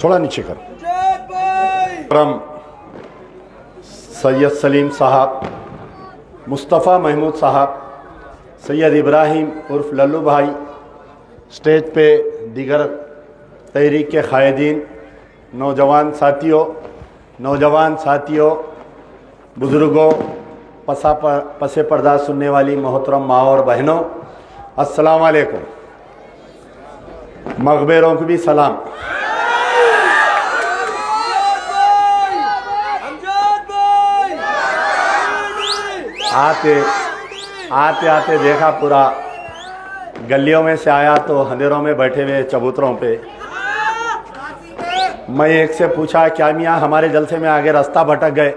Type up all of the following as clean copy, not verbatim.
थोड़ा नीचे कर। सैयद सलीम साहब, मुस्तफ़ा महमूद साहब, सैयद इब्राहिम उर्फ लल्लू भाई, स्टेज पे दीगर तहरीक के कायदीन, नौजवान साथियों, बुज़ुर्गों, पसे पर्दा सुनने वाली मोहतरम माँ और बहनों, अस्सलाम वालेकुम। मगबरों को भी सलाम। आते आते देखा पूरा गलियों में से आया तो अंधेरों में बैठे हुए चबूतरों पे। मैं एक से पूछा, क्या मियाँ हमारे जलसे में आगे रास्ता भटक गए?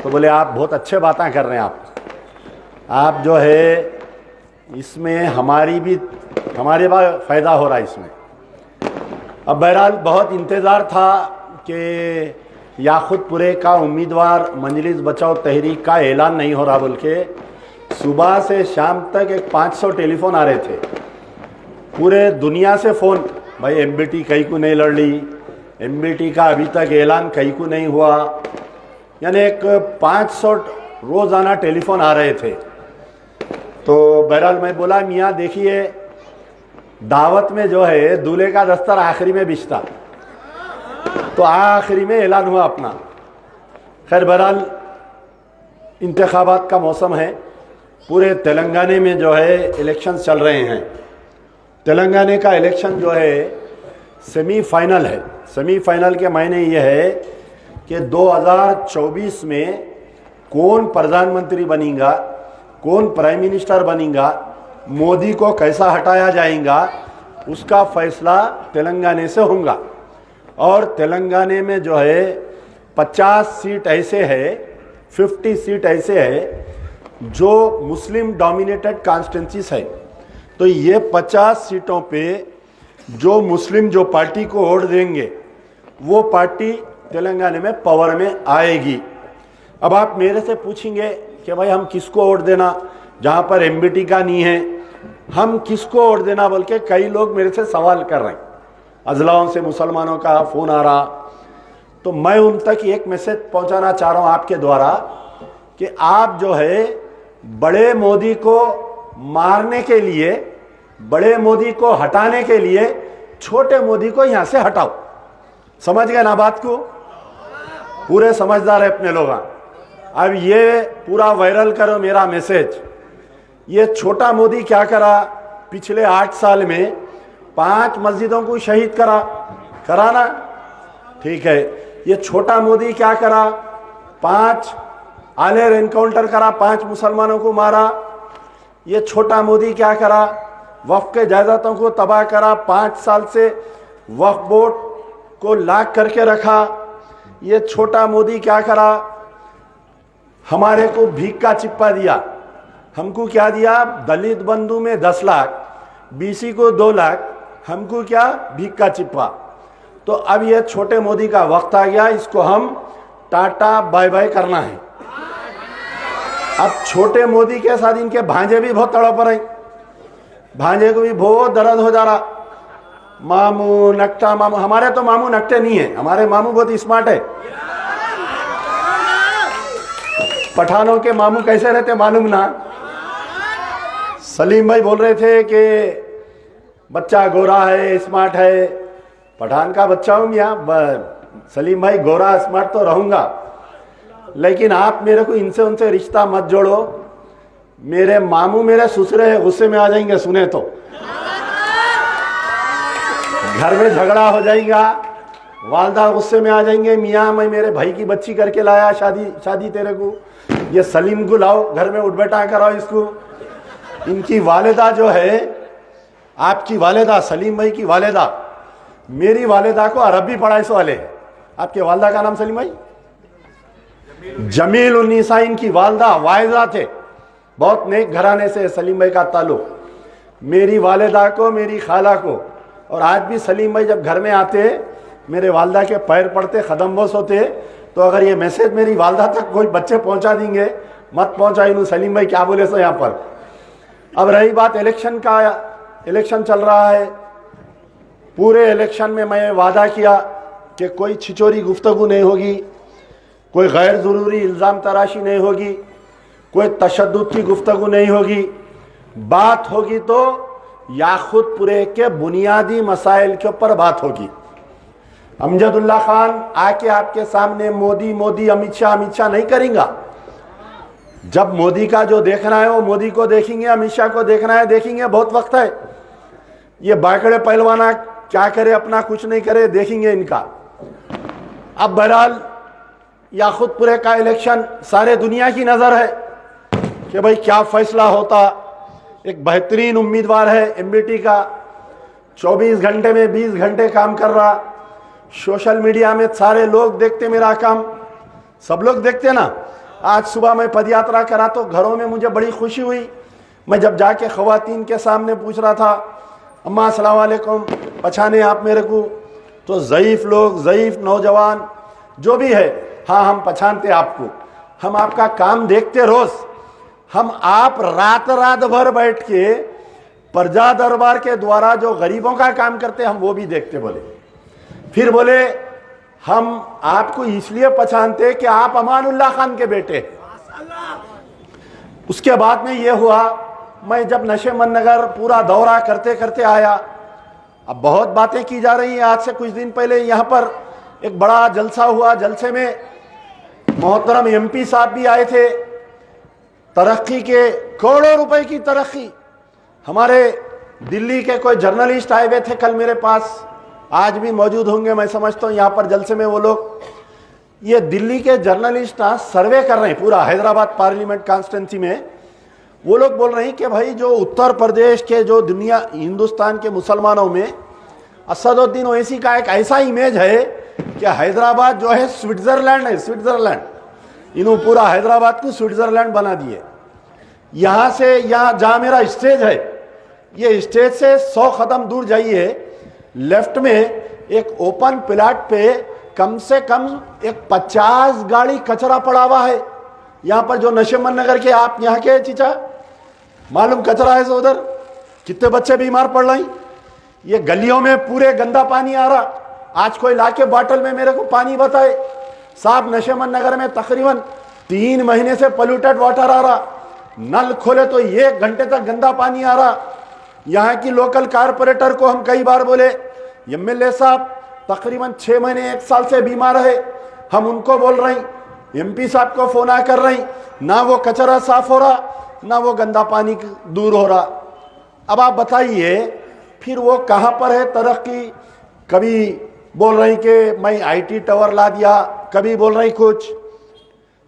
तो बोले आप बहुत अच्छे बातें कर रहे हैं। आप जो है इसमें हमारे भी फ़ायदा हो रहा है इसमें। अब बहरहाल बहुत इंतज़ार था कि याखुतपुरे का उम्मीदवार मजलिस बचाओ तहरीक का ऐलान नहीं हो रहा बोल के सुबह से शाम तक 500 टेलीफोन आ रहे थे पूरे दुनिया से फ़ोन। भाई एमबीटी कहीं को नहीं लड़ ली, एमबीटी का अभी तक ऐलान कहीं को नहीं हुआ, यानी 500 रोज़ाना टेलीफोन आ रहे थे। तो बहरहाल मैं बोला मियाँ देखिए, दावत में जो है दूल्हे का दस्तर आखिरी में बिछता, तो आखिरी में ऐलान हुआ अपना। खैर बहरहाल इंतखाबात का मौसम है, पूरे तेलंगाना में जो है इलेक्शन चल रहे हैं। तेलंगाना का इलेक्शन जो है सेमीफाइनल है। सेमीफाइनल के मायने ये है कि 2024 में कौन प्रधानमंत्री बनेगा, कौन प्राइम मिनिस्टर बनेगा, मोदी को कैसा हटाया जाएगा, उसका फैसला तेलंगाना से होगा। और तेलंगाना में जो है 50 सीट ऐसे है, 50 सीट ऐसे है जो मुस्लिम डोमिनेटेड कॉन्स्टिट्यूंसीज है। तो ये 50 सीटों पे जो मुस्लिम जो पार्टी को वोट देंगे वो पार्टी तेलंगाना में पावर में आएगी। अब आप मेरे से पूछेंगे कि भाई हम किसको वोट देना, जहाँ पर एमबीटी का नहीं है, हम किसको वोट देना बोल के कई लोग मेरे से सवाल कर रहे हैं। अजलाओं से मुसलमानों का फ़ोन आ रहा, तो मैं उन तक एक मैसेज पहुँचाना चाह रहा हूँ आपके द्वारा कि आप जो है बड़े मोदी को मारने के लिए, बड़े मोदी को हटाने के लिए छोटे मोदी को यहाँ से हटाओ। समझ गए ना बात को? पूरे समझदार है अपने लोग। अब ये पूरा वायरल करो मेरा मैसेज। ये छोटा मोदी क्या करा? पिछले 8 साल में 5 मस्जिदों को शहीद करा ना, ठीक है। ये छोटा मोदी क्या करा? 5 आलेर एनकाउंटर करा, 5 मुसलमानों को मारा। ये छोटा मोदी क्या करा? वक्फ के जायदादों को तबाह करा, 5 साल से वक्फ बोर्ड को लाक करके रखा। ये छोटा मोदी क्या करा? हमारे को भीख का चिप्पा दिया। हमको क्या दिया? दलित बंधु में 10 लाख, बीसी को 2 लाख, हमको क्या? भीख का चिप्पा। तो अब ये छोटे मोदी का वक्त आ गया, इसको हम टाटा बाय बाय करना है। अब छोटे मोदी के साथ इनके भांजे भी बहुत तड़प रहे, भांजे को भी बहुत दर्द हो जा रहा। मामू नकटा मामू, हमारे तो मामू नकटे नहीं है, हमारे मामू बहुत स्मार्ट है। पठानों के मामू कैसे रहते मालूम ना? सलीम भाई बोल रहे थे कि बच्चा गोरा है, स्मार्ट है। पठान का बच्चा हूँ यहाँ, सलीम भाई गोरा स्मार्ट तो रहूँगा, लेकिन आप मेरे को इनसे उनसे रिश्ता मत जोड़ो। मेरे मामू मेरे ससुरे हैं, गुस्से में आ जाएंगे सुने तो, घर में झगड़ा हो जाएगा, वालदा गुस्से में आ जाएंगे, मियाँ मैं मेरे भाई की बच्ची करके लाया शादी तेरे को, ये सलीम को लाओ घर में उठ बैठा कराओ इसको। इनकी वालिदा जो है, आपकी वालिदा, सलीम भाई की वालिदा, मेरी वालिदा को अरबी पढ़ाई से वाले। आपके वालिदा का नाम सलीम भाई? जमील उन्नीसा इनकी वालिदा वाइजा थे, बहुत नेक घराने से सलीम भाई का ताल्लुक। मेरी वालिदा को, मेरी खाला को, और आज भी सलीम भाई जब घर में आते मेरे वालिदा के पैर पड़ते, कदम बोस होते। तो अगर ये मैसेज मेरी वालिदा तक कोई बच्चे पहुंचा देंगे, मत पहुंचाई नू सलीम भाई क्या बोले सो यहाँ पर। अब रही बात इलेक्शन का, इलेक्शन चल रहा है। पूरे इलेक्शन में मैं वादा किया कि कोई छिचोरी गुफ्तगू नहीं होगी, कोई गैर ज़रूरी इल्ज़ाम तराशी नहीं होगी, कोई तशद्दुद की गुफ्तगू नहीं होगी। बात होगी तो याखूतपुरे के बुनियादी मसाइल के ऊपर बात होगी। अमजदुल्ला खान आके आपके सामने मोदी मोदी अमित शाह नहीं करेंगा। जब मोदी का जो देखना है वो मोदी को देखेंगे, अमित शाह को देखना है देखेंगे, बहुत वक्त है। ये बाकड़े पहलवाना क्या करे, अपना कुछ नहीं करे, देखेंगे इनका। अब बहरहाल याखूतपुरे का इलेक्शन सारे दुनिया की नज़र है कि भाई क्या फैसला होता। एक बेहतरीन उम्मीदवार है एमबीटी का, 24 घंटे में 20 घंटे काम कर रहा। सोशल मीडिया में सारे लोग देखते मेरा काम, सब लोग देखते ना। आज सुबह मैं पदयात्रा करा तो घरों में मुझे बड़ी खुशी हुई। मैं जब जाके ख़वातीन के सामने पूछ रहा था, अम्मा अस्सलाम वालेकुम, पहचाने आप मेरे को? तो ज़ईफ़ लोग, ज़ईफ़ नौजवान जो भी है, हाँ हम पहचानते आपको, हम आपका काम देखते रोज़, हम आप रात रात भर बैठ के प्रजा दरबार के द्वारा जो गरीबों का काम करते हम वो भी देखते। बोले फिर बोले हम आपको इसलिए पहचानते कि आप अमानुल्लाह खान के बेटे। उसके बाद में ये हुआ, मैं जब नशेमंद नगर पूरा दौरा करते करते आया। अब बहुत बातें की जा रही हैं। आज से कुछ दिन पहले यहाँ पर एक बड़ा जलसा हुआ, जलसे में मोहतरम एमपी साहब भी आए थे। तरक्की के करोड़ों रुपए की तरक्की। हमारे दिल्ली के कोई जर्नलिस्ट आए हुए थे कल मेरे पास, आज भी मौजूद होंगे मैं समझता हूँ यहाँ पर जलसे में वो लोग। ये दिल्ली के जर्नलिस्ट सर्वे कर रहे हैं पूरा हैदराबाद पार्लियामेंट कॉन्स्टिट्यूंसी में। वो लोग बोल रहे हैं कि भाई जो उत्तर प्रदेश के जो दुनिया हिंदुस्तान के मुसलमानों में असदुद्दीन ओवैसी का एक ऐसा इमेज है कि हैदराबाद जो है स्विट्जरलैंड है, स्विट्जरलैंड। इन्होंने पूरा हैदराबाद को स्विट्जरलैंड बना दिए। यहाँ से यहाँ जहाँ मेरा स्टेज है, ये स्टेज से 100 कदम दूर जाइए, लेफ्ट में एक ओपन प्लाट पे कम से कम एक 50 गाड़ी कचरा पड़ा हुआ है। यहाँ पर जो नशेमंद नगर के, आप यहाँ के चीचा मालूम कचरा है उधर, कितने बच्चे बीमार पड़ रहे हैं। ये गलियों में पूरे गंदा पानी आ रहा। आज कोई लाके बॉटल में मेरे को पानी बताए, साहब नशेमंद नगर में तकरीबन 3 महीने से पोल्यूटेड वाटर आ रहा। नल खोले तो 1 घंटे तक गंदा पानी आ रहा। यहाँ की लोकल कारपोरेटर को हम कई बार बोले, एमएलए साहब तकरीबन 6 महीने 1 साल से बीमार है, हम उनको बोल रहे हैं, एमपी साहब को फोन कर रहे हैं, ना वो कचरा साफ हो रहा, ना वो गंदा पानी दूर हो रहा। अब आप बताइए फिर वो कहाँ पर है तरक्की? कभी बोल रही कि मैं आईटी टावर ला दिया, कभी बोल रही कुछ।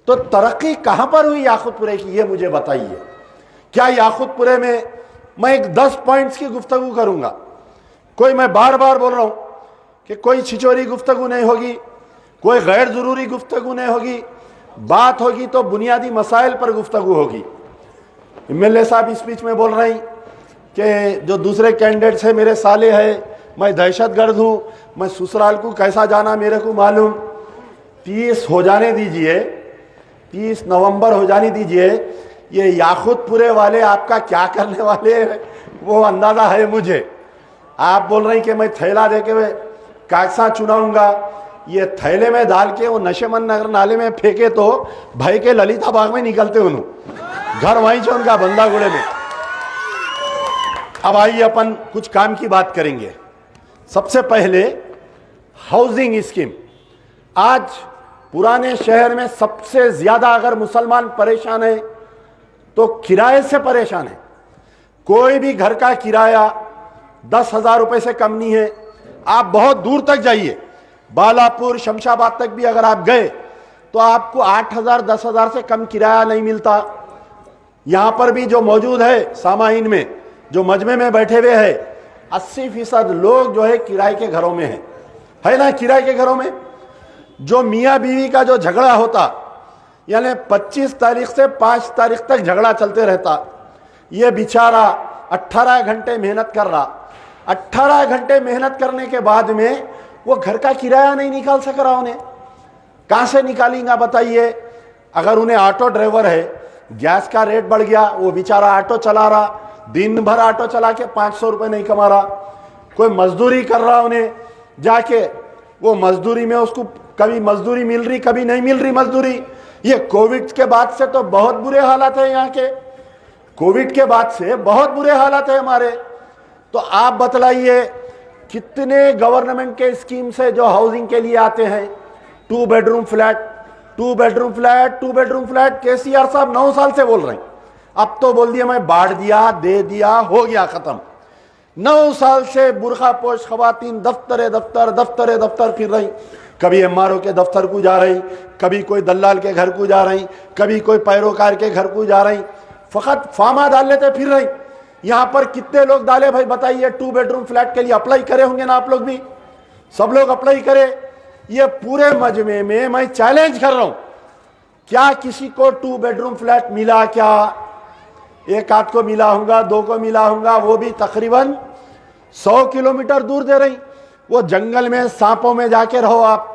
तो तरक्की कहाँ पर हुई याखूतपुरे की, ये मुझे बताइए। क्या याखूतपुरे में मैं एक 10 पॉइंट्स की गुफ्तगू करूंगा, कोई मैं बार बार बोल रहा हूं कि कोई छिचोरी गुफ्तगू नहीं होगी, कोई गैर ज़रूरी गुफ्तगू नहीं होगी। बात होगी तो बुनियादी मसाइल पर गुफ्तगू होगी। एमएलए साहब इस बीच में बोल रहे हैं कि जो दूसरे कैंडिडेट्स हैं मेरे साले हैं, मैं दहशतगर्द हूँ, मैं ससुराल को कैसा जाना मेरे को मालूम। 30 हो जाने दीजिए, 30 नवंबर हो जाने दीजिए। ये याखूतपुरे वाले आपका क्या करने वाले हैं वो अंदाज़ा है मुझे। आप बोल रहे हैं कि मैं थैला दे के कागसा चुनाऊंगा, ये थैले में डाल के वो नशेमंद नगर नाले में फेंके तो भाई के ललिता बाग में निकलते उन्होंने, घर वहीं से उनका बंदागुड़े में। अब आइए अपन कुछ काम की बात करेंगे। सबसे पहले हाउसिंग स्कीम। आज पुराने शहर में सबसे ज्यादा अगर मुसलमान परेशान है तो किराए से परेशान है। कोई भी घर का किराया 10,000 रुपए से कम नहीं है। आप बहुत दूर तक जाइए, बालापुर शमशाबाद तक भी अगर आप गए तो आपको 8,000 10,000 से कम किराया नहीं मिलता। यहां पर भी जो मौजूद है सामाइन में, जो मजमे में बैठे हुए हैं, 80% लोग जो है किराए के घरों में है ना। किराए के घरों में जो मियाँ बीवी का जो झगड़ा होता, यानी 25 तारीख से 5 तारीख तक झगड़ा चलते रहता। ये बेचारा 18 घंटे मेहनत कर रहा, 18 घंटे मेहनत करने के बाद में वो घर का किराया नहीं निकाल सक रहा। उन्हें कहाँ से निकालेंगे बताइए। अगर उन्हें ऑटो ड्राइवर है, गैस का रेट बढ़ गया, वो बेचारा ऑटो चला रहा, दिन भर ऑटो चला के 500 रुपये नहीं कमा रहा। कोई मजदूरी कर रहा, उन्हें जाके वो मजदूरी में उसको कभी मजदूरी मिल रही, कभी नहीं मिल रही मजदूरी। ये कोविड के बाद से तो बहुत बुरे हालात है यहाँ के, कोविड के बाद से बहुत बुरे हालात है हमारे। तो आप बतलाइए कितने गवर्नमेंट के स्कीम से जो हाउसिंग के लिए आते हैं, 2 bedroom flat, 2 bedroom flat, 2 bedroom flat. KCR साहब 9 साल से बोल रहे हैं, अब तो बोल दिया मैं बांट दिया, दे दिया, हो गया खत्म। 9 साल से बुरखा पोश खवातीन दफ्तर दफ्तर फिर रही, कभी एमआरओ के दफ्तर को जा रही, कभी कोई दलाल के घर को जा रही, कभी कोई पैरोकार के घर को जा रही, फकत फार्मा डाल लेते फिर रही। यहाँ पर कितने लोग डाले भाई बताइए? 2 बेडरूम फ्लैट के लिए अप्लाई करे होंगे ना आप लोग भी, सब लोग अप्लाई करे। ये पूरे मजमे में मैं चैलेंज कर रहा हूं, क्या किसी को 2 बेडरूम फ्लैट मिला? क्या एक आध को मिला होगा, 2 को मिला होगा, वो भी तकरीबन 100 किलोमीटर दूर दे रही। वो जंगल में सांपों में जाके रहो आप,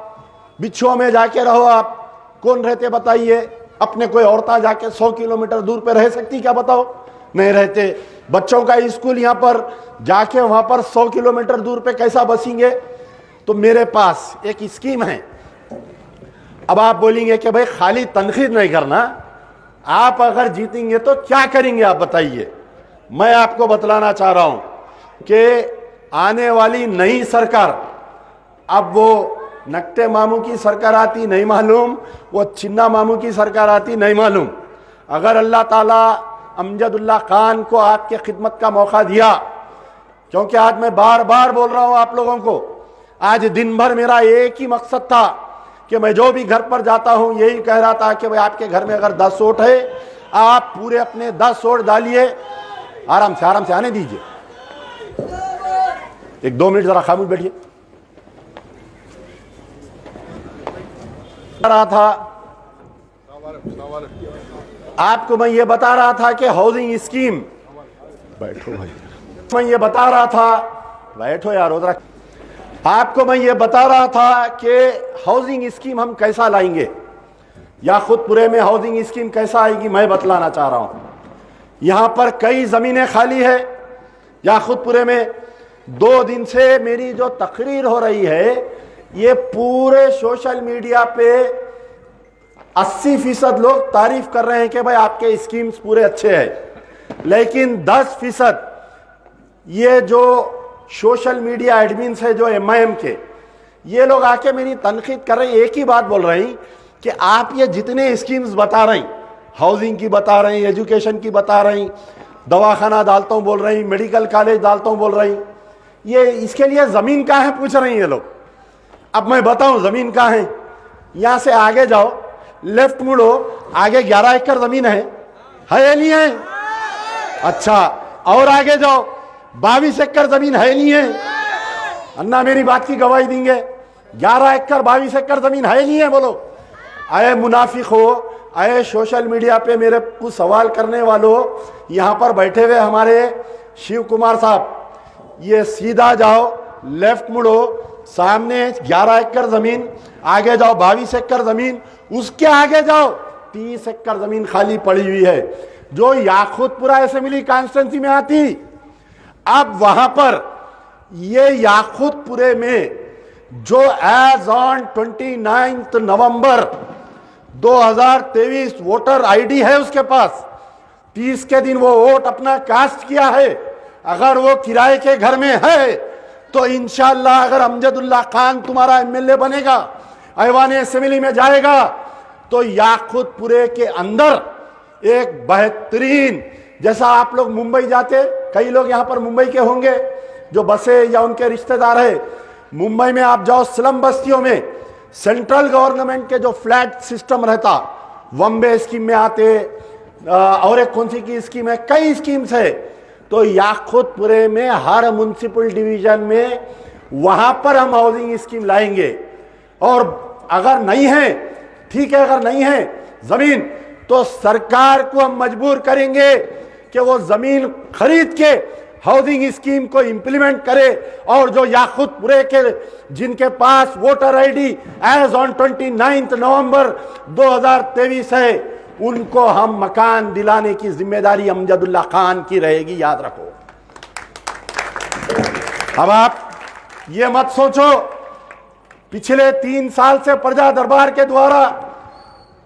बिच्छुओं में जाके रहो आप, कौन रहते बताइए? अपने कोई औरतें जाके 100 किलोमीटर दूर पे रह सकती क्या बताओ? नहीं रहते। बच्चों का स्कूल यहाँ पर जाके वहां पर 100 किलोमीटर दूर पे कैसा बसेंगे? तो मेरे पास एक स्कीम है। अब आप बोलेंगे कि भाई खाली तनखीद नहीं करना, आप अगर जीतेंगे तो क्या करेंगे आप बताइए? मैं आपको बतलाना चाह रहा हूं कि आने वाली नई सरकार, अब वो नकटे मामू की सरकार आती नहीं मालूम, वो चिन्ना मामू की सरकार आती नहीं मालूम, अगर अल्लाह ताला अमजदुल्ला खान को आपके खिदमत का मौका दिया, क्योंकि आज मैं बार बार बोल रहा हूं आप लोगों को, आज दिन भर मेरा एक ही मकसद था कि मैं जो भी घर पर जाता हूं यही कह रहा था कि भाई आपके घर में अगर 10 वोट है, आप पूरे अपने 10 वोट डालिए। आराम से आने दीजिए, 1-2 मिनट जरा खामोश बैठिए। रहा था आपको, मैं ये बता रहा था कि हाउसिंग स्कीम, बैठो भाई, मैं ये बता रहा था, बैठो यार उधर, आपको मैं ये बता रहा था कि हाउसिंग स्कीम हम कैसा लाएंगे, याकूतपुरे में हाउसिंग स्कीम कैसा आएगी, मैं बतलाना चाह रहा हूं। यहां पर कई जमीनें खाली है याकूतपुरे में। 2 दिन से मेरी जो तकरीर हो रही है, ये पूरे सोशल मीडिया पे 80% लोग तारीफ कर रहे हैं कि भाई आपके स्कीम्स पूरे अच्छे हैं, लेकिन 10% ये जो सोशल मीडिया एडमिन्स है जो MIM के, ये लोग आके मेरी तनकीद कर रहे हैं। एक ही बात बोल रहे हैं कि आप ये जितने स्कीम्स बता रही, हाउसिंग की बता रही, एजुकेशन की बता रही, दवाखाना डालता हूं बोल रही, मेडिकल कॉलेज डालता हूं बोल रही, ये इसके लिए जमीन कहाँ है पूछ रही है ये लोग। अब मैं बताऊं जमीन कहाँ है? यहां से आगे जाओ, लेफ्ट मुड़ो, आगे 11 एकड़ जमीन है या नहीं है? अच्छा, और आगे जाओ, 22 एकड़ जमीन है नहीं है? अन्ना मेरी बात की गवाही देंगे, 11 एकड़ 22 एकड़ जमीन है नहीं है? बोलो। आए मुनाफिक हो, आए सोशल मीडिया पे मेरे को सवाल करने वालों, यहां पर बैठे हुए हमारे शिव कुमार साहब, ये सीधा जाओ, लेफ्ट मुड़ो, सामने 11 एकड़ जमीन, आगे जाओ 22 एकड़ जमीन, उसके आगे जाओ 30 एकड़ जमीन खाली पड़ी हुई है जो याकूतपुरा असेंबली कॉन्स्टिट्यूंसी में आती। अब वहां पर ये याकूतपुरे में जो एज ऑन 29 नवंबर 2023 वोटर आईडी है उसके पास, 30 के दिन वो वोट अपना कास्ट किया है, अगर वो किराए के घर में है तो इंशाअल्लाह अगर अमजदुल्ला खान तुम्हारा MLA बनेगा, ऐवान असेंबली में जाएगा, तो याकूतपुरे के अंदर एक बेहतरीन, जैसा आप लोग मुंबई जाते, कई लोग यहां पर मुंबई के होंगे जो बसे या उनके रिश्तेदार है, मुंबई में आप जाओ स्लम बस्तियों में, सेंट्रल गवर्नमेंट के जो फ्लैट सिस्टम रहता, बॉम्बे स्कीम में आते, और एक कौन सी की स्कीम है, कई स्कीम्स है, तो याकूतपुरे में हर म्युनिसिपल डिवीजन में वहां पर हम हाउसिंग स्कीम लाएंगे। और अगर नहीं है, ठीक है, अगर नहीं है जमीन, तो सरकार को हम मजबूर करेंगे कि वो जमीन खरीद के हाउसिंग स्कीम को इंप्लीमेंट करे, और जो याकूतपुरे के जिनके पास वोटर आईडी एज ऑन 29 नवंबर 2023 है, उनको हम मकान दिलाने की जिम्मेदारी अमजदुल्ला खान की रहेगी, याद रखो। अब आप ये मत सोचो पिछले 3 साल से प्रजा दरबार के द्वारा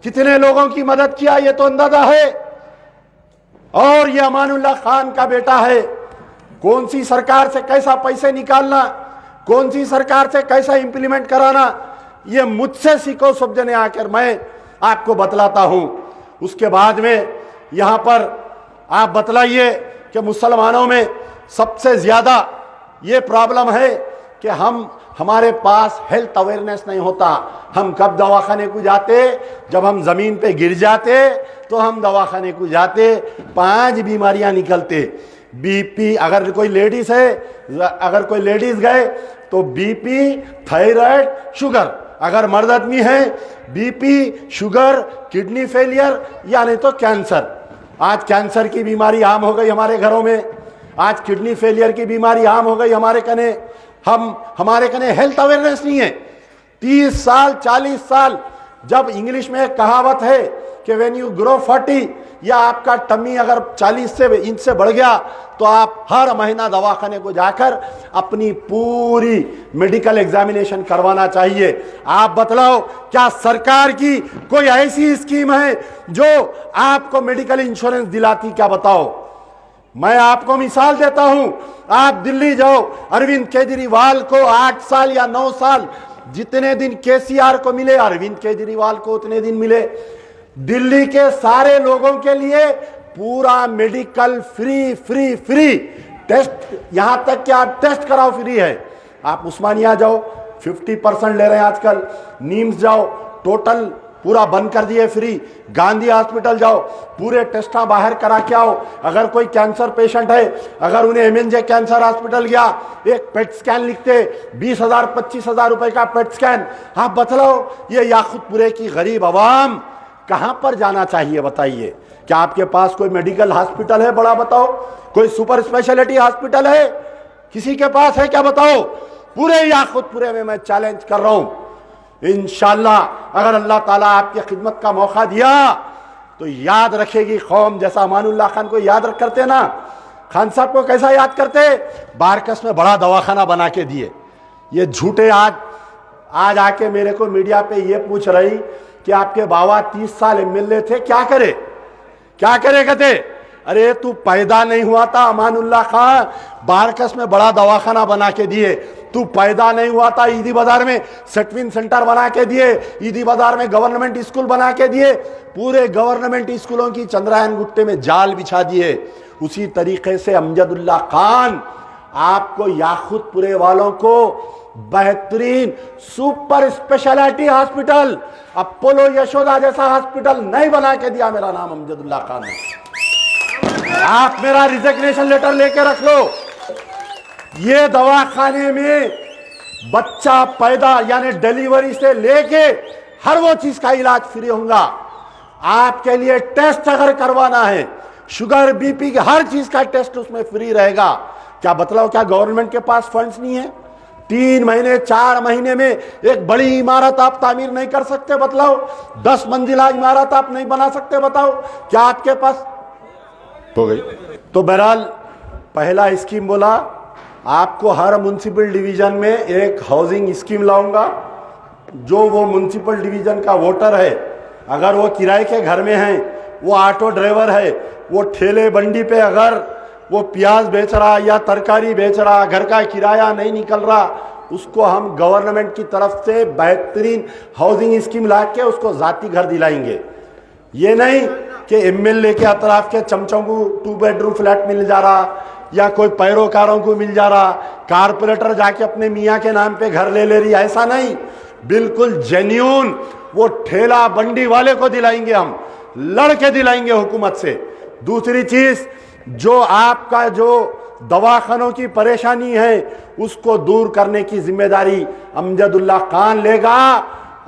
कितने लोगों की मदद किया ये तो अंदाजा है। और ये अमानुल्लाह खान का बेटा है। कौन सी सरकार से कैसा पैसे निकालना, कौन सी सरकार से कैसा इंप्लीमेंट कराना, ये मुझसे सीखो सब जने आकर, मैं आपको बतलाता हूं। उसके बाद में यहां पर आप बतलाइए कि मुसलमानों में सबसे ज्यादा ये प्रॉब्लम है कि हमारे पास हेल्थ अवेयरनेस नहीं होता। हम कब दवाखाने को जाते, जब हम जमीन पे गिर जाते तो हम दवाखाने को जाते, 5 बीमारियां निकलते। बीपी, अगर कोई लेडीज है, अगर कोई लेडीज गए तो बीपी, थायराइड, शुगर। अगर मर्द आदमी है बीपी, शुगर, किडनी फेलियर या नहीं तो कैंसर। आज कैंसर की बीमारी आम हो गई हमारे घरों में, आज किडनी फेलियर की बीमारी आम हो गई हमारे कने। हमारे कने हेल्थ अवेयरनेस नहीं है। 30 साल 40 साल, जब इंग्लिश में एक कहावत है कि व्हेन यू ग्रो 40, या आपका टमी अगर 40 इंच से बढ़ गया तो आप हर महीना दवाखाने को जाकर अपनी पूरी मेडिकल एग्जामिनेशन करवाना चाहिए। आप बतलाओ, क्या सरकार की कोई ऐसी स्कीम है जो आपको मेडिकल इंश्योरेंस दिलाती? क्या बताओ। मैं आपको मिसाल देता हूं, आप दिल्ली जाओ, अरविंद केजरीवाल को 8 साल या 9 साल जितने दिन केसीआर को मिले, अरविंद केजरीवाल को उतने दिन मिले। दिल्ली के सारे लोगों के लिए पूरा medical free free free test, यहां तक कि आप टेस्ट कराओ फ्री है। आप उस्मानिया जाओ 50% ले रहे हैं आजकल, नीम्स जाओ टोटल पूरा बंद कर दिए फ्री, गांधी हॉस्पिटल जाओ पूरे टेस्ट बाहर करा के आओ। अगर कोई कैंसर पेशेंट है, अगर उन्हें एमएनजे कैंसर हॉस्पिटल गया, एक पेट स्कैन लिखते 20,000 25,000 रुपए का पेट स्कैन। आप बतलाओ ये याकुतपुरे की गरीब आवाम कहां पर जाना चाहिए बताइए। क्या आपके पास कोई मेडिकल हॉस्पिटल है बड़ा? बताओ। कोई सुपर स्पेशलिटी हॉस्पिटल है किसी के पास है क्या? बताओ। पूरे याकुतपुरे में मैं चैलेंज कर रहा हूं, इंशाअल्लाह अगर अल्लाह ताला आपकी खिदमत का मौका दिया तो याद रखेगी कौम, जैसा अमानुल्लाह खान को याद करते ना, खान साहब को कैसा याद करते, बारकस में बड़ा दवाखाना बना के दिए। ये झूठे आज आके मेरे को मीडिया पे ये पूछ रही कि आपके बाबा 30 साल एमएलए थे, क्या करे कहते, अरे तू पैदा नहीं हुआ था अमानुल्लाह खान, बारकस में बड़ा दवाखाना बना के दिए। तू पैदा नहीं हुआ था, ईदी बाजार में सेटविन सेंटर बना के दिए, ईदी बाजार में गवर्नमेंट स्कूल बना के दिए, पूरे गवर्नमेंट स्कूलों की चंद्रायन गुट्टे में जाल बिछा दिए। उसी तरीके से अमजदुल्लाह खान आपको याकुतपुरे वालों को बेहतरीन super speciality hospital, Apollo Yashoda जैसा हॉस्पिटल नहीं बना के दिया मेरा नाम अमजदुल्लाह खान ने। आप मेरा रिजिग्नेशन लेटर लेके रख लो। ये दवाखाने में बच्चा पैदा यानी डिलीवरी से लेके हर वो चीज का इलाज फ्री होगा। आपके लिए टेस्ट अगर करवाना है, शुगर बीपी के हर चीज का टेस्ट उसमें फ्री रहेगा। क्या बतलाओ, क्या गवर्नमेंट के पास फंड्स नहीं है? 3 महीने 4 महीने में एक बड़ी इमारत आप तामीर नहीं कर सकते? बतलाओ। 10 मंजिला इमारत आप नहीं बना सकते? बताओ। क्या आपके पास हो गई? तो बहरहाल पहला स्कीम बोला, आपको हर म्युनिसिपल डिवीजन में एक हाउसिंग स्कीम लाऊंगा। जो वो म्युनिसिपल डिवीजन का वोटर है, अगर वो किराए के घर में है, वो ऑटो ड्राइवर है, वो ठेले बंडी पे अगर वो प्याज बेच रहा या तरकारी बेच रहा, घर का किराया नहीं निकल रहा, उसको हम गवर्नमेंट की तरफ से बेहतरीन हाउसिंग स्कीम ला के उसको जाती घर दिलाएंगे। ये नहीं कि एमएलए के अतराफ के चमचों को 2 बेडरूम फ्लैट मिल जा रहा या कोई पैरोकारों को मिल जा रहा, कारपोरेटर जाके अपने मियाँ के नाम पे घर ले रही, ऐसा नहीं। बिल्कुल जेन्यून वो ठेला बंडी वाले को दिलाएंगे, हम लड़के दिलाएंगे हुकूमत से। दूसरी चीज, जो आपका जो दवाखानों की परेशानी है उसको दूर करने की जिम्मेदारी अमजदुल्लाह खान लेगा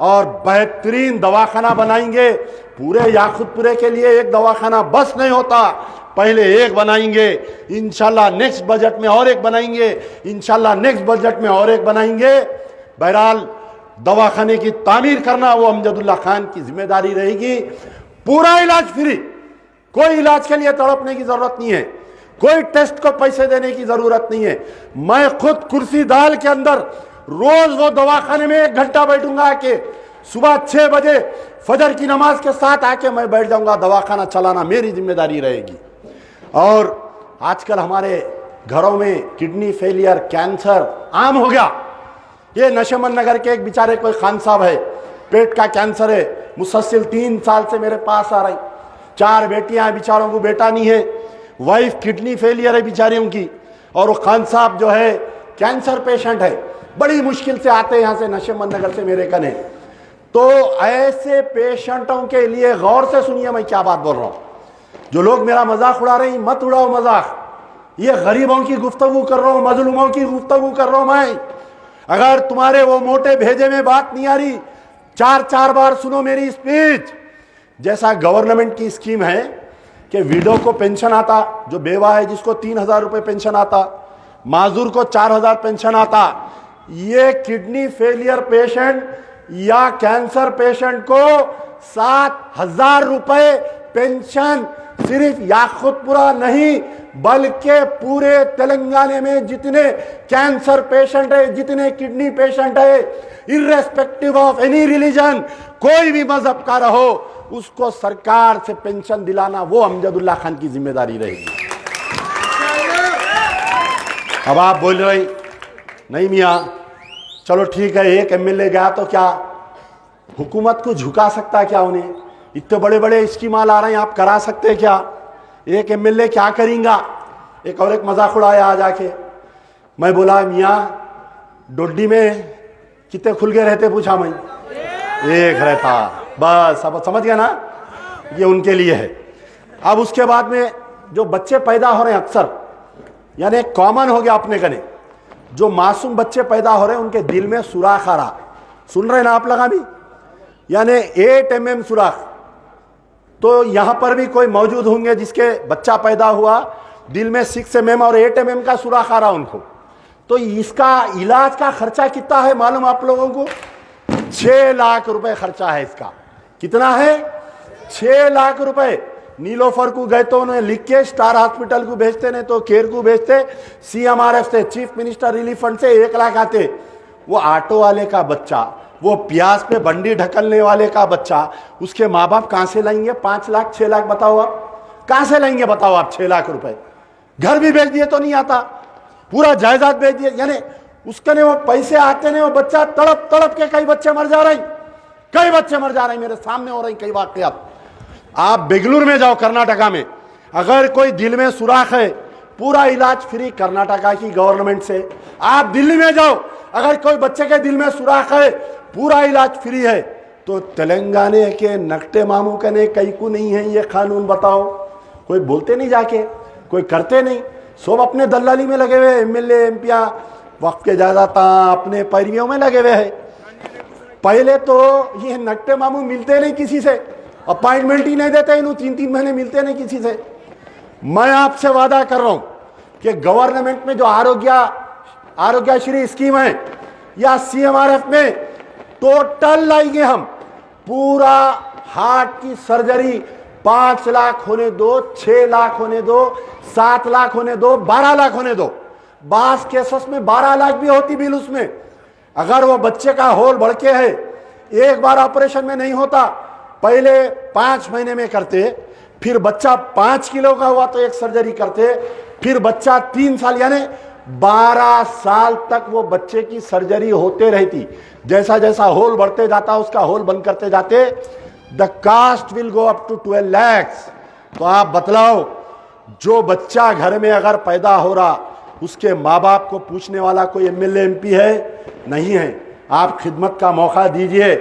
और बेहतरीन दवाखाना बनाएंगे। पूरे याकुतपुरे के लिए एक दवाखाना बस नहीं होता, पहले एक बनाएंगे, इंशाल्लाह नेक्स्ट बजट में और एक बनाएंगे, इंशाल्लाह नेक्स्ट बजट में और एक बनाएंगे। बहरहाल दवाखाने की तामीर करना वो अमजदुल्लाह खान की जिम्मेदारी रहेगी। पूरा इलाज फ्री, कोई इलाज के लिए तड़पने की जरूरत नहीं है, कोई टेस्ट को पैसे देने की जरूरत नहीं है। मैं खुद कुर्सी दाल के अंदर रोज वो दवाखाने में 1 घंटा बैठूंगा आके, सुबह 6 बजे फजर की नमाज के साथ आके मैं बैठ जाऊंगा, दवाखाना चलाना मेरी जिम्मेदारी रहेगी। और आजकल हमारे घरों में किडनी फेलियर, कैंसर आम हो गया। ये नशेमन नगर के एक बेचारे कोई खान साहब है, पेट का कैंसर है, मुसलसल 3 साल से मेरे पास आ रही। 4 बेटियां हैं, बेचारों को बेटा नहीं है, वाइफ किडनी फेलियर है बेचारियों की, और वो खान साहब जो है कैंसर पेशेंट है, बड़ी मुश्किल से आते हैं यहाँ से नशेमन नगर से मेरे कने। तो ऐसे पेशेंटों के लिए गौर से सुनिए मैं क्या बात बोल रहा हूँ। जो लोग मेरा मजाक उड़ा रहे हैं, मत उड़ाओ मजाक। ये गरीबों की गुफ्तगू कर रहा हूँ, मजलूमों की गुफ्तगू कर रहा हूँ मैं। अगर तुम्हारे वो मोटे भेजे में बात नहीं आ रही, 4 बार सुनो मेरी स्पीच। जैसा गवर्नमेंट की स्कीम है कि विडो को पेंशन आता, जो बेवा है जिसको 3000 रुपए पेंशन आता, माजूर को 4000 पेंशन आता, ये किडनी फेलियर पेशेंट या कैंसर पेशेंट को 7000 रुपए पेंशन सिर्फ याकुतपुरा नहीं बल्कि पूरे तेलंगाना में जितने कैंसर पेशेंट है, जितने किडनी पेशेंट है, इर्रेस्पेक्टिव ऑफ एनी रिलीजन, कोई भी मजहब का रहो, उसको सरकार से पेंशन दिलाना वो अमजदुल्ला खान की जिम्मेदारी रहेगी। अब आप बोल रहे नहीं मियाँ, चलो ठीक है, एक एमएलए गया तो क्या हुकूमत को झुका सकता है क्या? उन्हें इतने बड़े बड़े स्कीम ला रहे हैं, आप करा सकते हैं क्या? एक एमएलए क्या करेंगा? एक और एक मजाक उड़ाया आ जाके। मैं बोला मियाँ डोडी में कितने खुल गए रहते, पूछा मैं, एक रहता, बस। अब समझ गया ना, ये उनके लिए है। अब उसके बाद में जो बच्चे पैदा हो रहे हैं अक्सर, यानी कॉमन हो गया अपने कने, जो मासूम बच्चे पैदा हो रहे हैं उनके दिल में सुराख आ रहा, सुन रहे हैं ना आप लगा भी, यानी 8 mm सुराख। तो यहां पर भी कोई मौजूद होंगे जिसके बच्चा पैदा हुआ, दिल में 6 mm और 8 mm का सुराख आ रहा उनको। तो इसका इलाज का खर्चा कितना है मालूम आप लोगों को? 6 लाख रुपए खर्चा है इसका। कितना है? 6 लाख रुपए। नीलोफर को गए तो उन्हें लिख के स्टार हॉस्पिटल को भेजते, नहीं तो केयर को भेजते, CMRF से, चीफ मिनिस्टर रिलीफ फंड से 1 लाख आते। वो ऑटो वाले का बच्चा, वो प्याज पे बंडी ढकलने वाले का बच्चा, उसके माँ बाप कहां से लाएंगे 5 लाख 6 लाख? बताओ आप कहां से लाएंगे, बताओ आप 6 लाख रुपए? घर भी बेच दिए तो नहीं आता, पूरा जायदाद बेच दिए, यानी उसके ने वो पैसे आते नहीं, वो बच्चा तड़प तड़प के कई बच्चे मर जा रहे हैं, कई बच्चे मर जा रहे हैं, मेरे सामने हो रहे हैं कई वाकयात। आप बेंगलुरु में जाओ, कर्नाटका में, अगर कोई दिल में सुराख है, पूरा इलाज फ्री कर्नाटका की गवर्नमेंट से। आप दिल्ली में जाओ, अगर कोई बच्चे के दिल में सुराख है, पूरा इलाज फ्री है। तो तेलंगाना के नकटे मामू का ने कई को नहीं है ये कानून? बताओ, कोई बोलते नहीं जाके, कोई करते नहीं, सब अपने दलाली में लगे हुए, एमएलए एमपियां वक्त के ज्यादा अपने पैरवियों में लगे हुए हैं। पहले तो ये नकटे मामू मिलते नहीं किसी से, अपॉइंटमेंट ही नहीं देते, इन्हों 3-3 महीने मिलते नहीं किसी से। मैं आपसे वादा कर रहा हूं कि गवर्नमेंट में जो आरोग्यश्री स्कीम है या CMRF में टोटल लाएंगे हम, पूरा हार्ट की सर्जरी 5 लाख होने दो, 6 लाख होने दो, 7 लाख होने दो, 12 लाख होने दो। बास केसेस में 12 लाख भी होती बिल उसमें। अगर वो बच्चे का होल बढ़के है, एक बार ऑपरेशन में नहीं होता, पहले 5 महीने में करते, फिर बच्चा 5 किलो का हुआ तो एक सर्जरी करते, फिर बच्चा 3 साल यानी 12 साल तक वो बच्चे की सर्जरी होते रहती। जैसा जैसा होल बढ़ते जाता उसका होल बंद करते जाते। The cost will go up to 12 lakhs। तो आप बतलाओ, जो बच्चा घर में अगर पैदा हो रहा, उसके माँ बाप को पूछने वाला कोई एमएलए एमपी है? नहीं है। आप खिदमत का मौका दीजिए।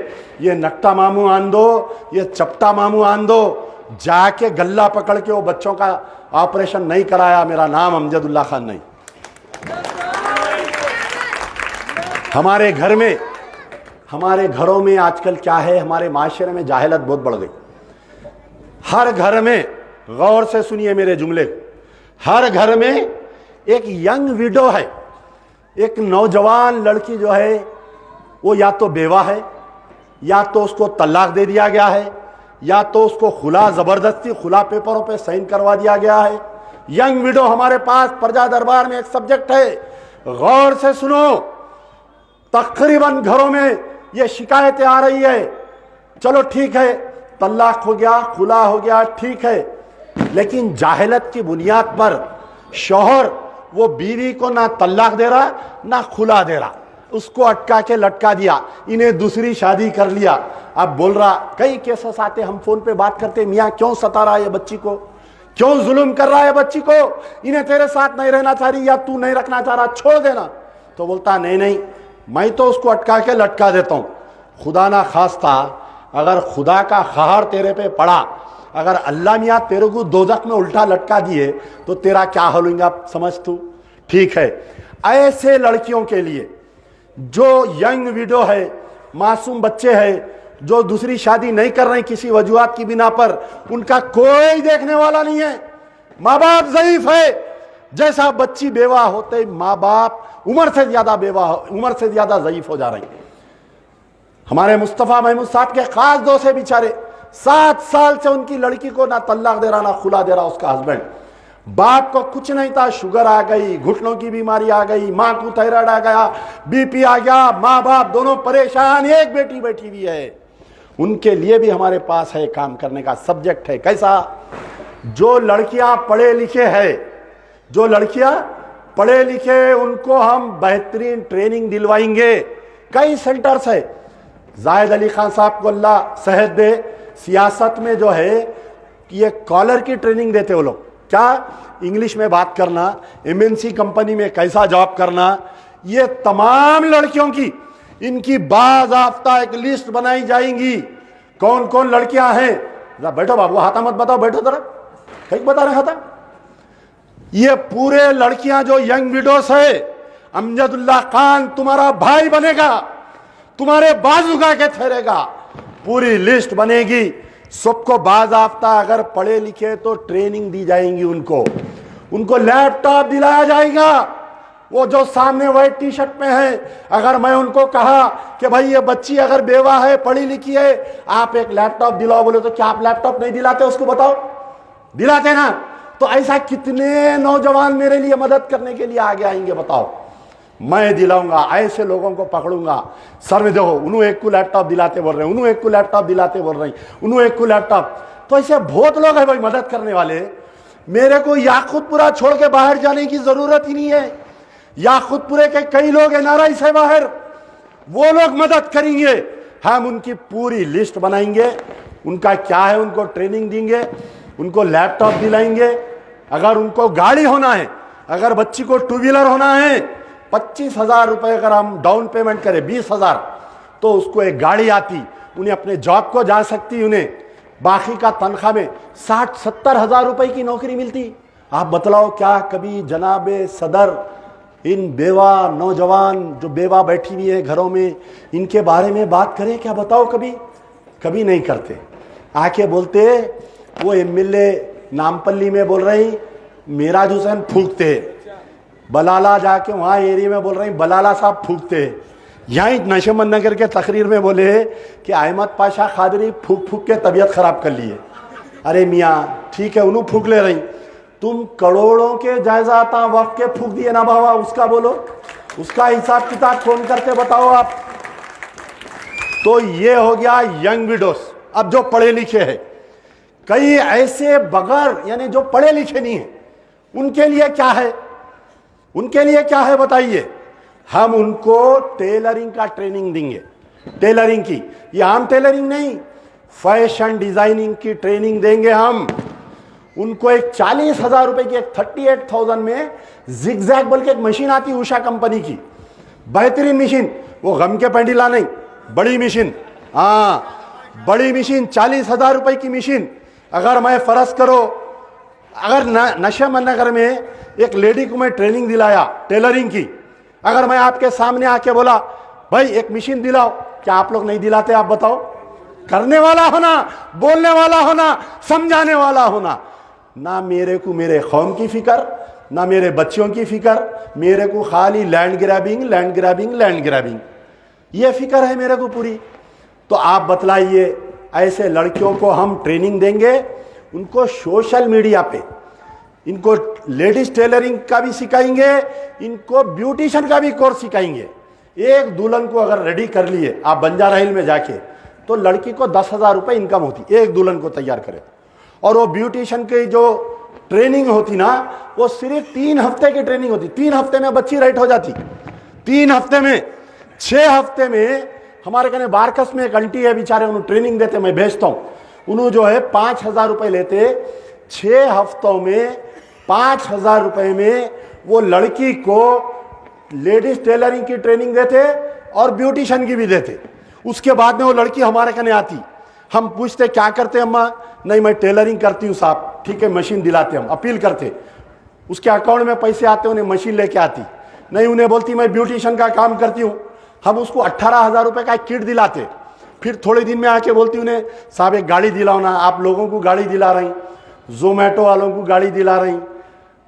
ये नकटा मामू आन दो, ये चपटा मामू आन दो, जाके गल्ला पकड़ के वो बच्चों का ऑपरेशन नहीं कराया, मेरा नाम अमजदुल्ला खान नहीं। हमारे घर में, हमारे घरों में आजकल क्या है, हमारे माशरे में जाहिलत बहुत बढ़ गई। हर घर में, गौर से सुनिए मेरे जुमले, हर घर में एक यंग विडो है, एक नौजवान लड़की जो है वो या तो बेवा है, या तो उसको तलाक दे दिया गया है, या तो उसको खुला जबरदस्ती खुला पेपरों पे साइन करवा दिया गया है। यंग विडो हमारे पास प्रजा दरबार में एक सब्जेक्ट है, गौर से सुनो। तकरीबन घरों में ये शिकायतें आ रही है। चलो ठीक है, तलाक हो गया, खुला हो गया, ठीक है, लेकिन जाहिलत की बुनियाद पर शौहर वो बीवी को ना तलाक दे रहा ना खुला दे रहा, उसको अटका के लटका दिया, इन्हें दूसरी शादी कर लिया। अब बोल रहा, कई केसेस आते, हम फोन पे बात करते, मियाँ क्यों सता रहा है ये बच्ची को, क्यों जुल्म कर रहा है बच्ची को, इन्हें तेरे साथ नहीं रहना चाह रही या तू नहीं रखना चाह रहा, छोड़ देना। तो बोलता नहीं नहीं, मैं तो उसको अटका के लटका देता हूं। खुदा ना खास्ता अगर खुदा का कहर तेरे पे पड़ा, अगर अल्लाह मियाँ तेरे को दोजख में उल्टा लटका दिए तो तेरा क्या हाल होगा समझ तू। ठीक है, ऐसे लड़कियों के लिए जो यंग विडो है, मासूम बच्चे हैं, जो दूसरी शादी नहीं कर रहे किसी वजूहात की बिना पर, उनका कोई देखने वाला नहीं है, माँ बाप ज़ईफ है। जैसा बच्ची बेवा होते माँ बाप उम्र से ज्यादा बेवा, उम्र से ज्यादा ज़ईफ हो जा रहे हैं। हमारे मुस्तफ़ा महमूद साहब के खास दोस्त है बेचारे, 7 साल से उनकी लड़की को ना तलाक दे रहा ना खुला दे रहा उसका हस्बैंड। बाप को कुछ नहीं था, शुगर आ गई, घुटनों की बीमारी आ गई, माँ को थायराइड आ गया, बीपी आ गया, माँ बाप दोनों परेशान, एक बेटी बैठी हुई है। उनके लिए भी हमारे पास है काम करने का सब्जेक्ट है। कैसा? जो लड़कियां पढ़े लिखे हैं, जो लड़कियां पढ़े लिखे, उनको हम बेहतरीन ट्रेनिंग दिलवाएंगे। कई सेंटर्स है, जाहिद अली खान साहब को अल्लाह सेहत दे, सियासत में जो है ये कॉलर की ट्रेनिंग देते वो लोग, क्या इंग्लिश में बात करना, एमएनसी कंपनी में कैसा जॉब करना, ये तमाम लड़कियों की इनकी बाज़ाफ्ता एक लिस्ट बनाई जाएंगी। कौन कौन लड़कियां हैं, बैठो बाबू, हाथा मत बताओ, बैठो जरा, कहीं बता रहे हाथा। ये पूरे लड़कियां जो यंग विडोस है, अमजदुल्लाह खान तुम्हारा भाई बनेगा, तुम्हारे बाजू का के ठहरेगा, पूरी लिस्ट बनेगी। सबको बाज़ाफ्ता अगर पढ़े लिखे तो ट्रेनिंग दी जाएंगी, उनको लैपटॉप दिलाया जाएगा। वो जो सामने व्हाइट टी शर्ट में है, अगर मैं उनको कहा कि भाई ये बच्ची अगर बेवा है, पढ़ी लिखी है, आप एक लैपटॉप दिलाओ, बोले तो क्या आप लैपटॉप नहीं दिलाते उसको, बताओ दिलाते ना। तो ऐसा कितने नौजवान मेरे लिए मदद करने के लिए आगे आएंगे, बताओ। मैं दिलाऊंगा, ऐसे लोगों को पकड़ूंगा। सर में देखो, उन्होंने एक को लैपटॉप दिलाते बोल रहे हैं, उन्होंने एक को लैपटॉप दिलाते बोल रहे हैं, उन्होंने एक को लैपटॉप। तो ऐसे बहुत लोग हैं भाई मदद करने वाले। मेरे को याकूतपुरा छोड़ के बाहर जाने की जरूरत ही नहीं है। याकूतपुरे के कई लोग एनआरआई से बाहर, वो लोग मदद करेंगे। हम उनकी पूरी लिस्ट बनाएंगे, उनका क्या है उनको ट्रेनिंग देंगे, उनको लैपटॉप दिलाएंगे। अगर उनको गाड़ी होना है, अगर बच्ची को 2 व्हीलर होना है, 25,000 रुपये अगर हम डाउन पेमेंट करें, 20,000, तो उसको एक गाड़ी आती, उन्हें अपने जॉब को जा सकती, उन्हें बाकी का तनख्वाह में 60-70 हज़ार रुपए की नौकरी मिलती। आप बतलाओ, क्या कभी जनाबे सदर इन बेवा नौजवान जो बेवा बैठी हुई है घरों में, इनके बारे में बात करें क्या? बताओ, कभी नहीं करते। आके बोलते वो एमएलए नामपल्ली में बोल रही मेराज हुसैन फूकते हैं, बलाला जाके वहाँ एरिया में बोल रही बलाला साहब फूकते हैं। यहीं नशेमंद नगर के तकरीर में बोले कि अहमद पाशा खादरी फूक फूक के तबीयत खराब कर लिए। अरे मियाँ ठीक है, उन्होंने फूक ले रही, तुम करोड़ों के जायदाद वक्त के फूक दिए ना बाबा, उसका बोलो, उसका हिसाब किताब कौन करते बताओ आप। तो ये हो गया यंग विडोस। अब जो पढ़े लिखे हैं, कई ऐसे बगैर यानी जो पढ़े लिखे नहीं है, उनके लिए क्या है, उनके लिए क्या है बताइए। हम उनको टेलरिंग का ट्रेनिंग देंगे, टेलरिंग की, ये आम टेलरिंग नहीं, फैशन डिजाइनिंग की ट्रेनिंग देंगे हम उनको। एक 40,000 रुपए की, एक 38,000 में जिगजैग बोल के एक मशीन आती है उषा कंपनी की, बेहतरीन मशीन, वो गम के पेंडिला नहीं, बड़ी मशीन, हाँ बड़ी मशीन, 40,000 रुपए की मशीन। अगर मैं फर्ज करो, अगर नशेमंद नगर में एक लेडी को मैं ट्रेनिंग दिलाया टेलरिंग की, अगर मैं आपके सामने आके बोला भाई एक मशीन दिलाओ, क्या आप लोग नहीं दिलाते? आप बताओ। करने वाला होना, बोलने वाला होना, समझाने वाला होना। ना मेरे को मेरे कौम की फिक्र, ना मेरे बच्चों की फिक्र, मेरे को खाली land grabbing land grabbing land grabbing, ये फिक्र है मेरे को पूरी। तो आप बतलाइए, ऐसे लड़कियों को हम ट्रेनिंग देंगे, उनको सोशल मीडिया पे, इनको लेडीज टेलरिंग का भी सिखाएंगे, इनको ब्यूटिशियन का भी कोर्स सिखाएंगे। एक दुल्हन को अगर रेडी कर लिए आप बंजारा हिल में जाके, तो लड़की को 10,000 रुपये इनकम होती, एक दुल्हन को तैयार करे। और वो ब्यूटिशियन की जो ट्रेनिंग होती ना, वो सिर्फ 3 हफ्ते की ट्रेनिंग होती। 3 हफ्ते में बच्ची राइट हो जाती, 3 हफ्ते में। 6 हफ्ते में हमारे कहने बारकस में एक आंटी है, बेचारे उन्होंने ट्रेनिंग देते, मैं भेजता हूँ, उन्होंने जो है 5,000 रुपये लेते। 6 हफ्तों में 5,000 रुपये में वो लड़की को लेडीज टेलरिंग की ट्रेनिंग देते और ब्यूटिशियन की भी देते। उसके बाद में वो लड़की हमारे कहने आती, हम पूछते क्या करते अम्मा, नहीं मैं टेलरिंग करती हूँ साहब, ठीक है मशीन दिलाते, हम अपील करते। उसके अकाउंट में पैसे आते, उन्हें मशीन लेके आती। नहीं उन्हें बोलती मैं ब्यूटिशियन का काम करती हूँ, हम उसको 18,000 रुपये का एक किट दिलाते। फिर थोड़े दिन में आके बोलती उन्हें साहब एक गाड़ी दिलाओ ना, आप लोगों को गाड़ी दिला रही, जोमेटो वालों को गाड़ी दिला रही,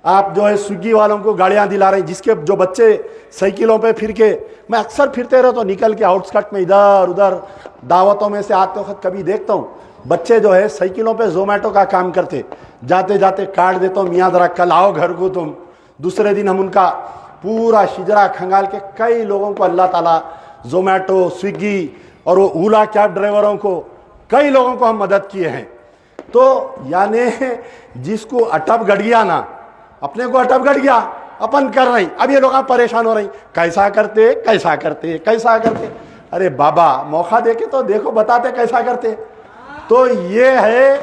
आप जो है स्विगी वालों को गाड़ियां दिला रही, जिसके जो बच्चे साइकिलों पे फिर के, मैं अक्सर फिरते रहता हूँ निकल के आउटस्कर्ट में, इधर उधर दावतों में से आते वक्त कभी देखता हूँ बच्चे जो है साइकिलों पे जोमेटो का काम करते, जाते जाते काट देता हूँ, मियाँ जरा कल आओ घर को तुम। दूसरे दिन हम उनका पूरा शिजरा खंगाल के कई लोगों को अल्लाह ताला जोमेटो स्विगी और वो ओला कैब ड्राइवरों को, कई लोगों को हम मदद किए हैं। तो यानी जिसको अटप गड़ गया ना, अपने को अटप गड़ गया, अपन कर रही, अब ये लोग परेशान हो रही, कैसा करते कैसा करते कैसा करते। अरे बाबा मौका देके तो देखो, बताते कैसा करते। तो ये है,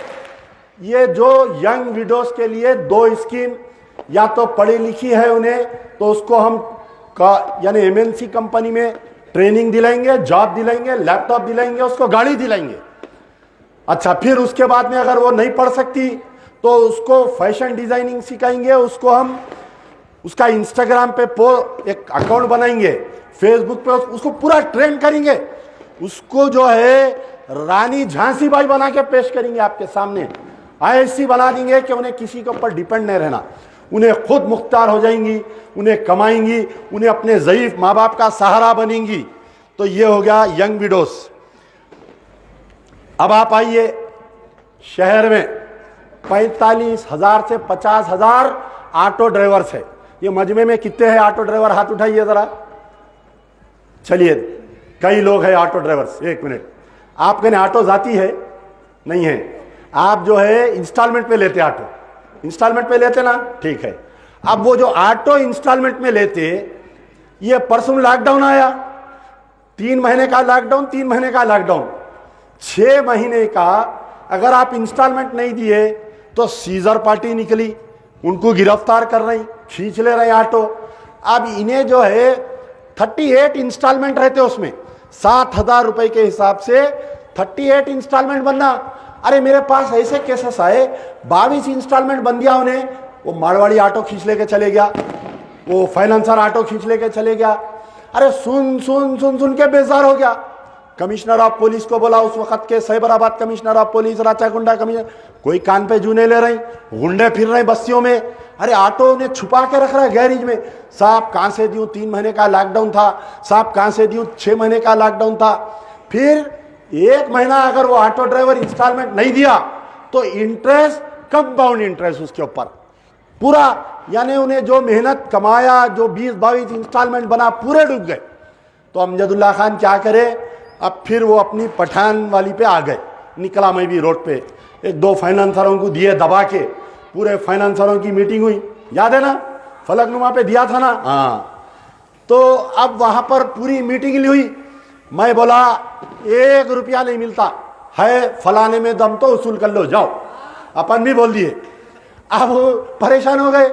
ये जो यंग विडोज के लिए 2 स्कीम, या तो पढ़ी लिखी है उन्हें तो उसको हम यानी एमएनसी कंपनी में ट्रेनिंग दिलाएंगे, जॉब दिलाएंगे, लैपटॉप दिलाएंगे, उसको गाड़ी दिलाएंगे। अच्छा फिर उसके बाद में अगर वो नहीं पढ़ सकती तो उसको फैशन डिजाइनिंग सिखाएंगे, उसको हम उसका इंस्टाग्राम पे एक अकाउंट बनाएंगे, फेसबुक पे उसको पूरा ट्रेन करेंगे, उसको जो है रानी झांसी बाई बना के पेश करेंगे आपके सामने। ऐसी बना देंगे कि उन्हें किसी के ऊपर डिपेंड नहीं रहना, उन्हें खुद मुख्तार हो जाएंगी, उन्हें कमाएंगी, उन्हें अपने ज़ईफ माँ बाप का सहारा बनेंगी। तो ये हो गया यंग विडोस। अब आप आइए शहर में 45,000 से 50,000 ऑटो ड्राइवर्स है। ये मजमे में कितने हैं ऑटो ड्राइवर, हाथ उठाइए जरा। चलिए कई लोग हैं ऑटो ड्राइवर्स। एक मिनट, आप कहने ऑटो जाती है? नहीं है, आप जो है इंस्टॉलमेंट पे लेते, ऑटो इंस्टॉलमेंट पे लेते ना, ठीक है। अब वो जो ऑटो इंस्टॉलमेंट में लेते, ये परसों लॉकडाउन आया, 3 महीने का लॉकडाउन, 3 महीने का लॉकडाउन, 6 महीने का अगर आप इंस्टॉलमेंट नहीं दिए तो सीजर पार्टी निकली, उनको गिरफ्तार कर रही, खींच ले रहे ऑटो। अब इन्हें जो है 38 इंस्टॉलमेंट रहते, उसमें 7,000 रुपए के हिसाब से 38 इंस्टॉलमेंट बनना। अरे मेरे पास ऐसे केसेस आए, 22 इंस्टॉलमेंट बन दिया उन्हें, वो मारवाड़ी ऑटो खींच लेके चले गया, वो फाइनेंसर ऑटो खींच लेके चले गया। अरे सुन सुन सुन सुन के बेजार हो गया। कमिश्नर ऑफ पुलिस को बोला, उस वक्त के Cyberabad commissioner of police, Rachakonda commissioner, कोई कान पे जू नहीं ले रही, गुंडे फिर रहे बस्तियों में। अरे ऑटो ने छुपा के रख रहा है गैरेज में, साहब कहां से दूं, 3 महीने का लॉकडाउन था, साहब कहां से दूं, 6 महीने का लॉकडाउन था। फिर 1 महीना अगर वो ऑटो ड्राइवर इंस्टॉलमेंट नहीं दिया तो इंटरेस्ट, कंपाउंड इंटरेस्ट उसके ऊपर पूरा, यानी उन्हें जो मेहनत कमाया, जो 20-22 इंस्टॉलमेंट बना, पूरे डूब गए। तो अमजदुल्ला खान क्या करे, अब फिर वो अपनी पठान वाली पे आ गए। निकला मैं भी रोड पे, 1-2 फाइनेंसरों को दिए दबा के, पूरे फाइनेंसरों की मीटिंग हुई, याद है ना, फलकनुमा पे दिया था ना, हाँ। तो अब वहां पर पूरी मीटिंग हुई, मैं बोला 1 रुपया नहीं मिलता है, फलाने में दम तो वसूल कर लो, जाओ। अपन भी बोल दिए। अब परेशान हो गए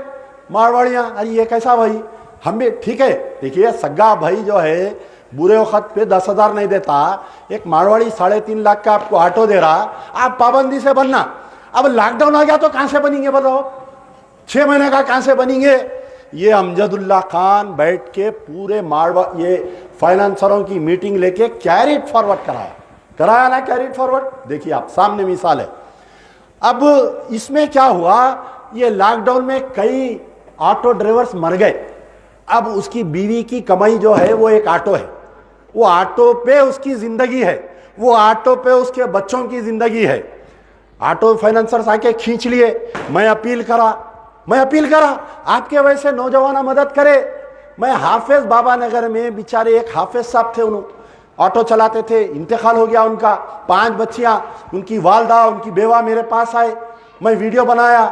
मारवाड़ियाँ, अरे ये कैसा भाई, हम भी ठीक है। देखिए सग्गा भाई जो है बुरे वक्त पे 10,000 नहीं देता, एक मारवाड़ी 3.5 लाख का आपको ऑटो दे रहा, आप पाबंदी से बनना। अब लॉकडाउन आ गया तो कहां से बनेंगे बताओ, 6 महीने का कहां से बनेंगे। ये अमजदुल्ला खान बैठ के पूरे ये फाइनेंसरों की मीटिंग लेके कैरिड फॉरवर्ड कराया ना, कैरिड फॉरवर्ड। देखिए आप सामने मिसाल है। अब इसमें क्या हुआ, ये लॉकडाउन में कई ऑटो ड्राइवर्स मर गए। अब उसकी बीवी की कमाई जो है वो एक ऑटो है, वो ऑटो पे उसकी जिंदगी है, वो ऑटो पे उसके बच्चों की जिंदगी है। ऑटो फाइनेंसर्स आके खींच लिए, मैं अपील करा, आपके वजह से नौजवान मदद करे, मैं हाफिज बाबा नगर में बेचारे एक हाफिज साहब थे, उन्होंने ऑटो चलाते थे, इंतकाल हो गया उनका, 5 बच्चियां, उनकी वालदा उनकी बेवा मेरे पास आए, मैं वीडियो बनाया,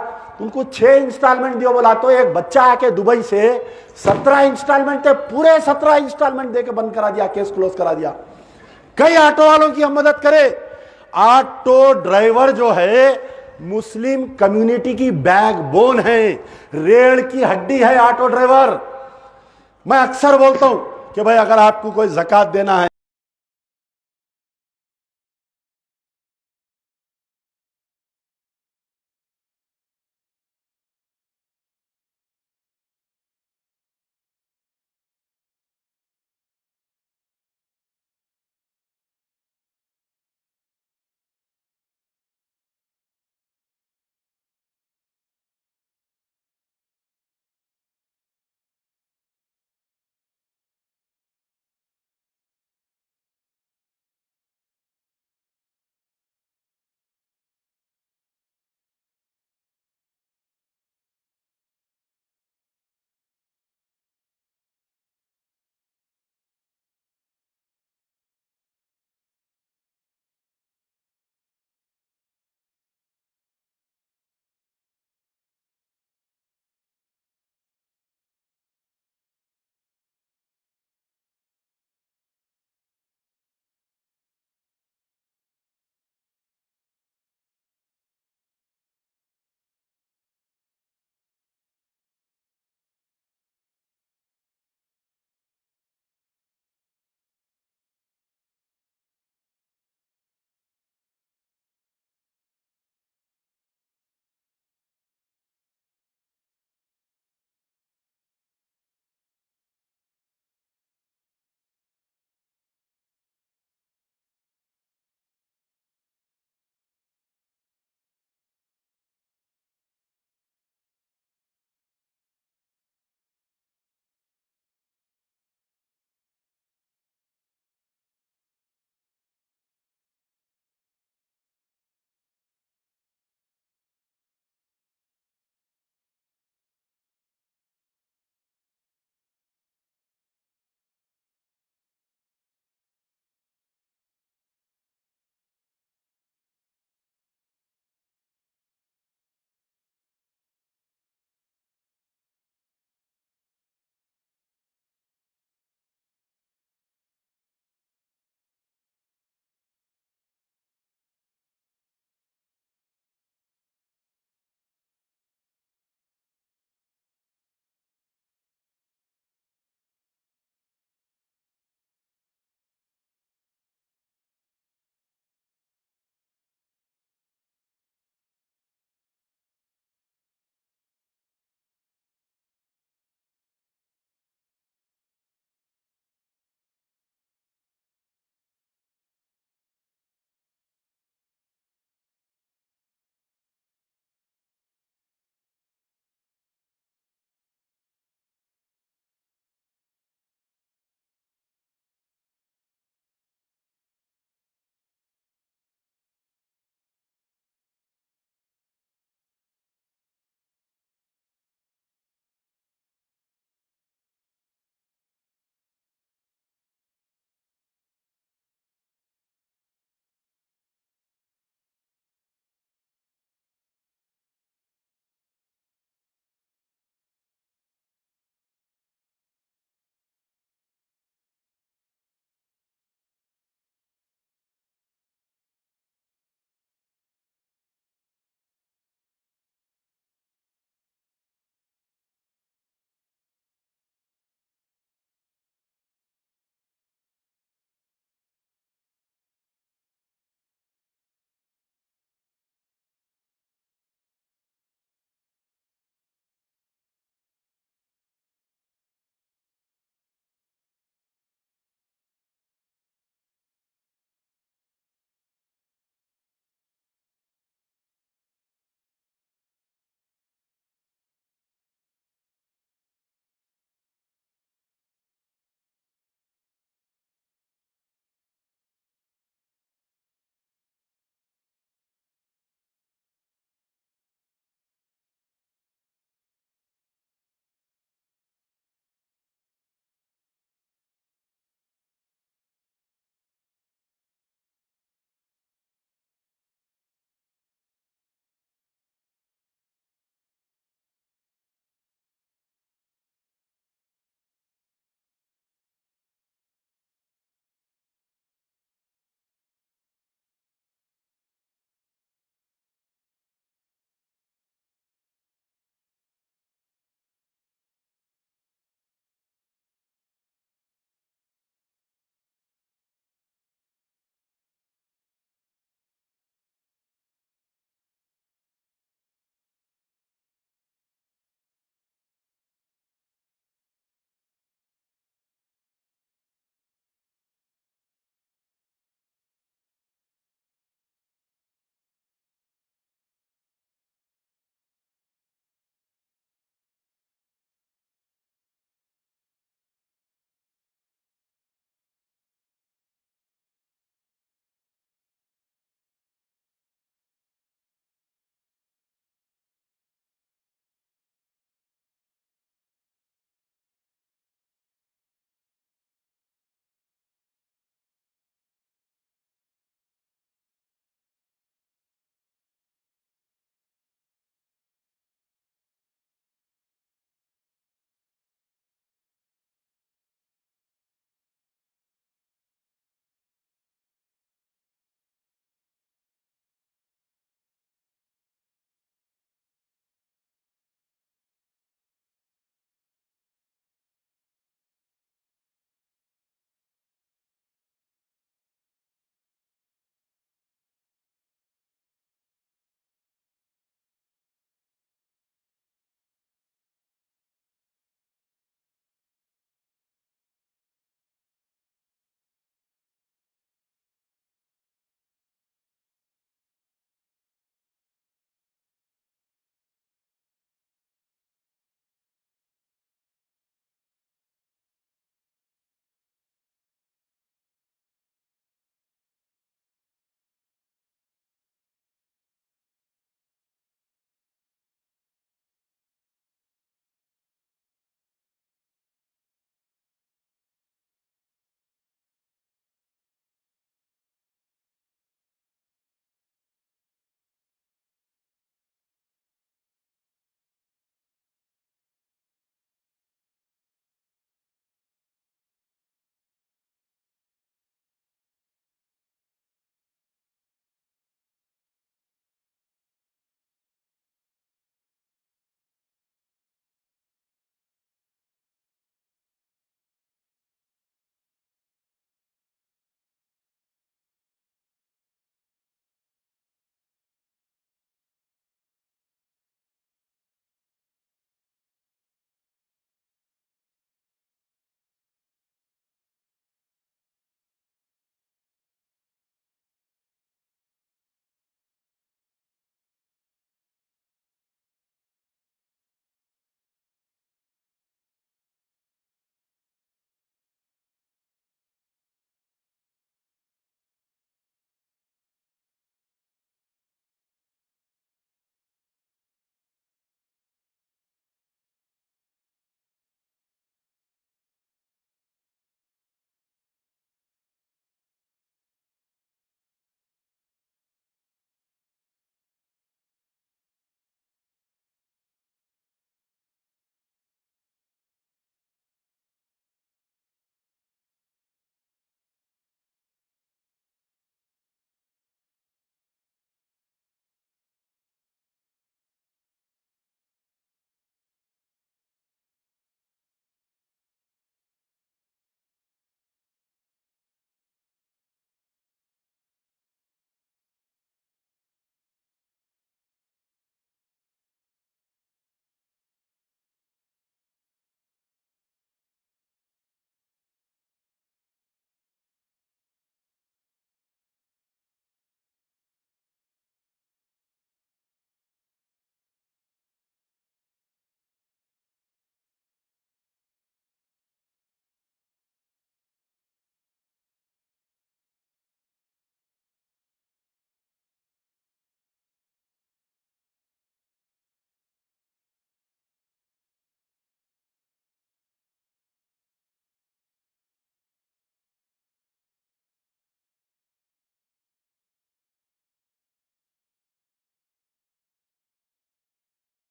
उनको 6 इंस्टॉलमेंट दियो बोला, तो एक बच्चा आके दुबई से 17 इंस्टॉलमेंट थे, पूरे 17 इंस्टॉलमेंट देके बंद करा दिया, केस क्लोज करा दिया। कई ऑटो वालों की हम मदद करें। ऑटो ड्राइवर जो है मुस्लिम कम्युनिटी की बैकबोन है, रीढ़ की हड्डी है ऑटो ड्राइवर। मैं अक्सर बोलता हूं कि भाई अगर आपको कोई ज़कात देना है